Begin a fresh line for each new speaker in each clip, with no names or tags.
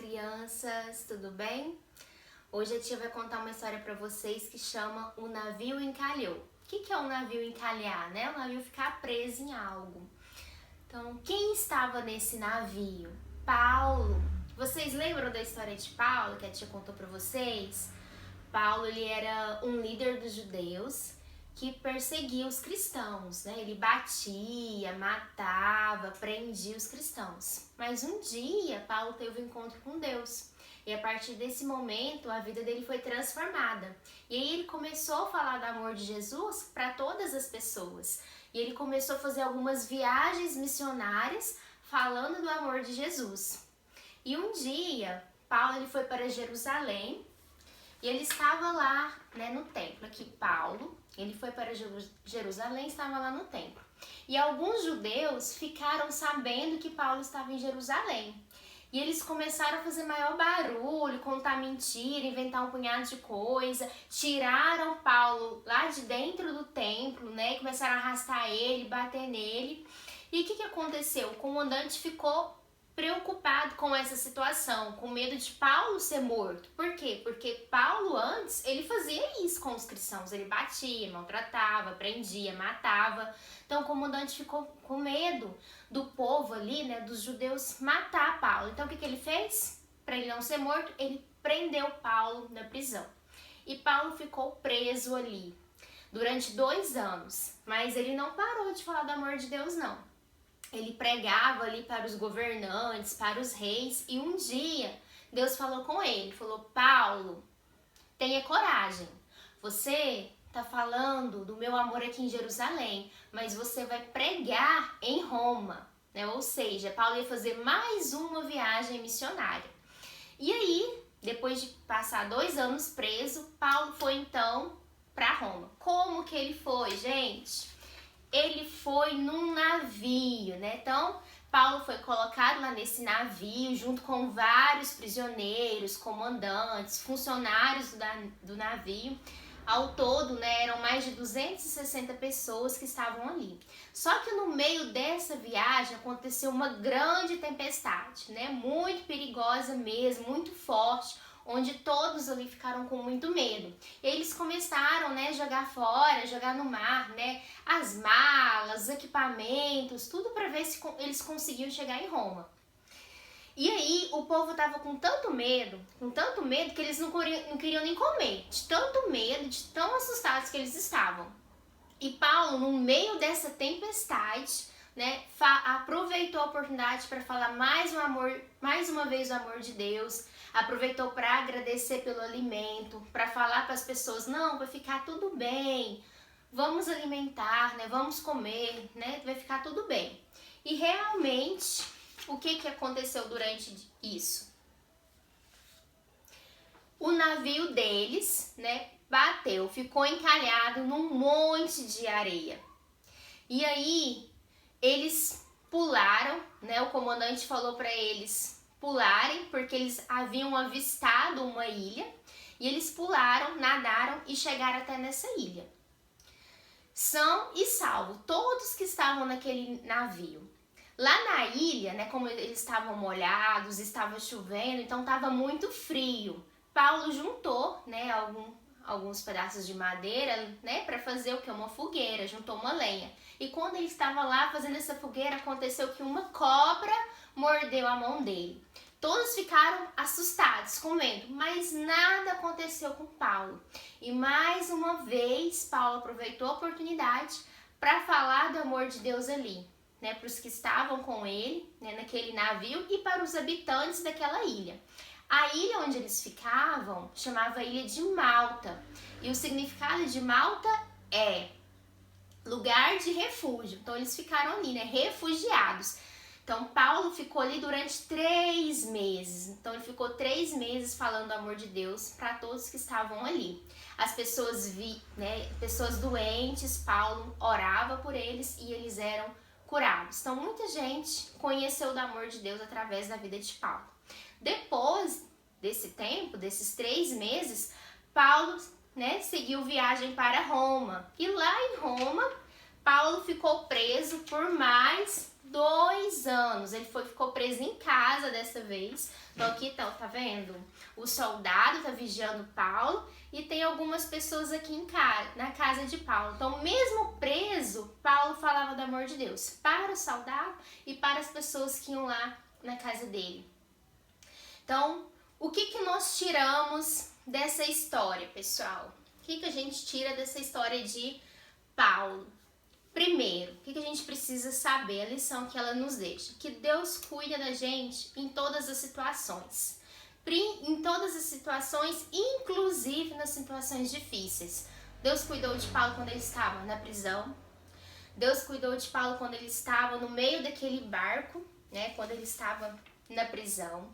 crianças, tudo bem? Hoje a tia vai contar uma história para vocês que chama O Navio Encalhou. O que é um navio encalhar, né? O navio ficar preso em algo. Então, quem estava nesse navio? Paulo. Vocês lembram da história de Paulo que a tia contou para vocês? Paulo, ele era um líder dos judeus que perseguia os cristãos, né? Ele batia, matava, prendia os cristãos. Mas um dia, Paulo teve um encontro com Deus. E a partir desse momento, a vida dele foi transformada. E aí ele começou a falar do amor de Jesus para todas as pessoas. E ele começou a fazer algumas viagens missionárias falando do amor de Jesus. E um dia, Paulo ele foi para Jerusalém. E ele estava lá, né, no templo. Aqui, Paulo, ele foi para Jerusalém, estava lá no templo. E alguns judeus ficaram sabendo que Paulo estava em Jerusalém. E eles começaram a fazer maior barulho, contar mentira, inventar um punhado de coisa. Tiraram Paulo lá de dentro do templo, né, e começaram a arrastar ele, bater nele. E o que aconteceu? O comandante ficou preocupado com essa situação, com medo de Paulo ser morto. Por quê? Porque Paulo antes, ele fazia isso com os cristãos, ele batia, maltratava, prendia, matava. Então o comandante ficou com medo do povo ali, né, dos judeus matar Paulo. Então o que ele fez? Para ele não ser morto, ele prendeu Paulo na prisão. E Paulo ficou preso ali durante 2 anos, mas ele não parou de falar do amor de Deus, não. Ele pregava ali para os governantes, para os reis, e um dia Deus falou com ele, falou: Paulo, tenha coragem, você está falando do meu amor aqui em Jerusalém, mas você vai pregar em Roma, né? Ou seja, Paulo ia fazer mais uma viagem missionária. E aí, depois de passar 2 anos preso, Paulo foi então para Roma. Como que ele foi, gente? Ele foi num navio, né? Então, Paulo foi colocado lá nesse navio junto com vários prisioneiros, comandantes, funcionários do navio. Ao todo, né, eram mais de 260 pessoas que estavam ali. Só que no meio dessa viagem aconteceu uma grande tempestade, né? Muito perigosa mesmo, muito forte, onde todos ali ficaram com muito medo. E eles começaram, né, jogar fora, jogar no mar, né, as malas, os equipamentos, tudo para ver se eles conseguiam chegar em Roma. E aí o povo tava com tanto medo que eles não queriam nem comer, de tanto medo, de tão assustados que eles estavam. E Paulo, no meio dessa tempestade, né, aproveitou a oportunidade para falar mais uma vez o amor de Deus, aproveitou para agradecer pelo alimento, para falar para as pessoas: não, vai ficar tudo bem, vamos alimentar, né, vamos comer, né, vai ficar tudo bem. E realmente, o que aconteceu durante isso? O navio deles, né, bateu, ficou encalhado num monte de areia. E aí eles pularam, né? O comandante falou para eles pularem porque eles haviam avistado uma ilha, e eles pularam, nadaram e chegaram até nessa ilha. São e salvo todos que estavam naquele navio. Lá na ilha, né, como eles estavam molhados, estava chovendo, então estava muito frio. Paulo juntou, né, alguns pedaços de madeira, né, para fazer o que? Uma fogueira, juntou uma lenha. E quando ele estava lá fazendo essa fogueira, aconteceu que uma cobra mordeu a mão dele. Todos ficaram assustados, com medo, mas nada aconteceu com Paulo. E mais uma vez, Paulo aproveitou a oportunidade para falar do amor de Deus ali, né, para os que estavam com ele, né, naquele navio, e para os habitantes daquela ilha. A ilha onde eles ficavam chamava Ilha de Malta, e o significado de Malta é lugar de refúgio. Então eles ficaram ali, né, refugiados. Então Paulo ficou ali durante 3 meses. Então ele ficou 3 meses falando do amor de Deus para todos que estavam ali. As pessoas pessoas doentes, Paulo orava por eles e eles eram curados. Então muita gente conheceu do amor de Deus através da vida de Paulo. Depois desse tempo, desses 3 meses, Paulo, né, seguiu viagem para Roma. E lá em Roma, Paulo ficou preso por mais 2 anos. Ele ficou preso em casa dessa vez. Então aqui tá vendo? O soldado tá vigiando Paulo e tem algumas pessoas aqui na casa de Paulo. Então, mesmo preso, Paulo falava do amor de Deus para o soldado e para as pessoas que iam lá na casa dele. Então, o que nós tiramos dessa história, pessoal? O que a gente tira dessa história de Paulo? Primeiro, o que a gente precisa saber, a lição que ela nos deixa? Que Deus cuida da gente em todas as situações. Em todas as situações, inclusive nas situações difíceis. Deus cuidou de Paulo quando ele estava na prisão. Deus cuidou de Paulo quando ele estava no meio daquele barco, né? Quando ele estava na prisão.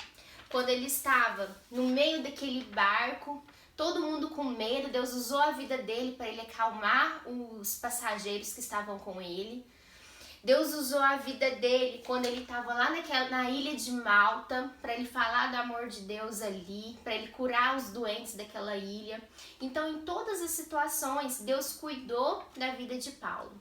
Quando ele estava no meio daquele barco, todo mundo com medo, Deus usou a vida dele para ele acalmar os passageiros que estavam com ele. Deus usou a vida dele quando ele estava lá na ilha de Malta, para ele falar do amor de Deus ali, para ele curar os doentes daquela ilha. Então, em todas as situações, Deus cuidou da vida de Paulo.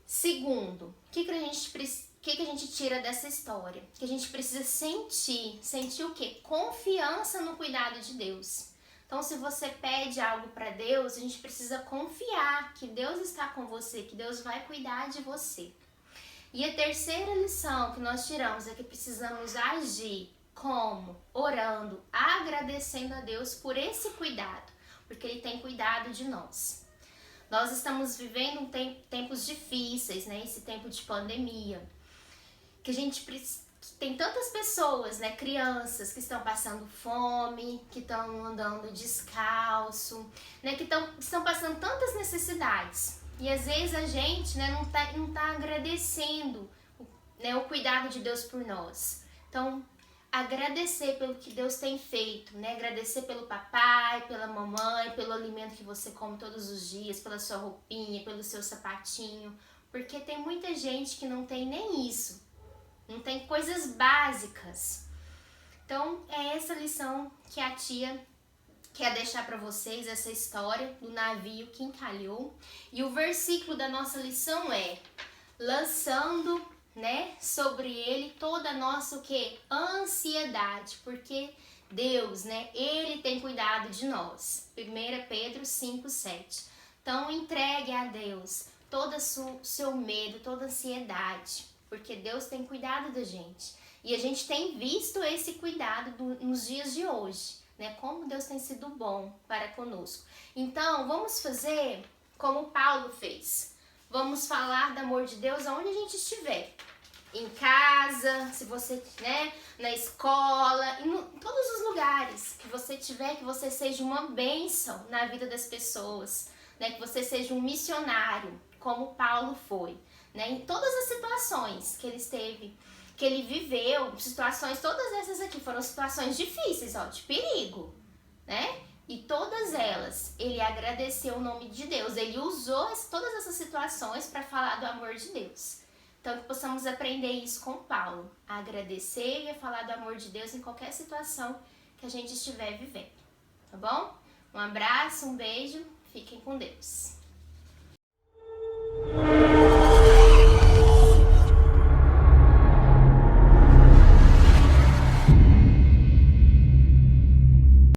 Segundo, o que a gente tira dessa história? Que a gente precisa sentir o quê? Confiança no cuidado de Deus. Então, se você pede algo para Deus, a gente precisa confiar que Deus está com você, que Deus vai cuidar de você. E a terceira lição que nós tiramos é que precisamos agir como? Orando, agradecendo a Deus por esse cuidado, porque Ele tem cuidado de nós. Nós estamos vivendo tempos difíceis, né? Esse tempo de pandemia, que a gente tem tantas pessoas, né, crianças que estão passando fome, que estão andando descalço, né, que estão passando tantas necessidades. E às vezes a gente, né, não tá agradecendo, né, o cuidado de Deus por nós. Então, agradecer pelo que Deus tem feito, né? Agradecer pelo papai, pela mamãe, pelo alimento que você come todos os dias, pela sua roupinha, pelo seu sapatinho, porque tem muita gente que não tem nem isso. Não tem coisas básicas. Então, é essa lição que a tia quer deixar para vocês, essa história do navio que encalhou. E o versículo da nossa lição é: lançando, né, sobre ele toda a nossa, o quê? Ansiedade, porque Deus, né, Ele tem cuidado de nós. 1 Pedro 5:7. Então, entregue a Deus todo o seu medo, toda a ansiedade, porque Deus tem cuidado da gente. E a gente tem visto esse cuidado nos dias de hoje, né? Como Deus tem sido bom para conosco. Então, vamos fazer como Paulo fez. Vamos falar do amor de Deus aonde a gente estiver. Em casa, se você, né, na escola, em todos os lugares que você tiver, que você seja uma bênção na vida das pessoas, né? Que você seja um missionário, como Paulo foi. Né, em todas as situações que ele esteve, que ele viveu, situações, todas essas aqui foram situações difíceis, ó, de perigo, né? E todas elas, ele agradeceu o nome de Deus, ele usou todas essas situações para falar do amor de Deus. Então, que possamos aprender isso com Paulo, a agradecer e a falar do amor de Deus em qualquer situação que a gente estiver vivendo, tá bom? Um abraço, um beijo, fiquem com Deus.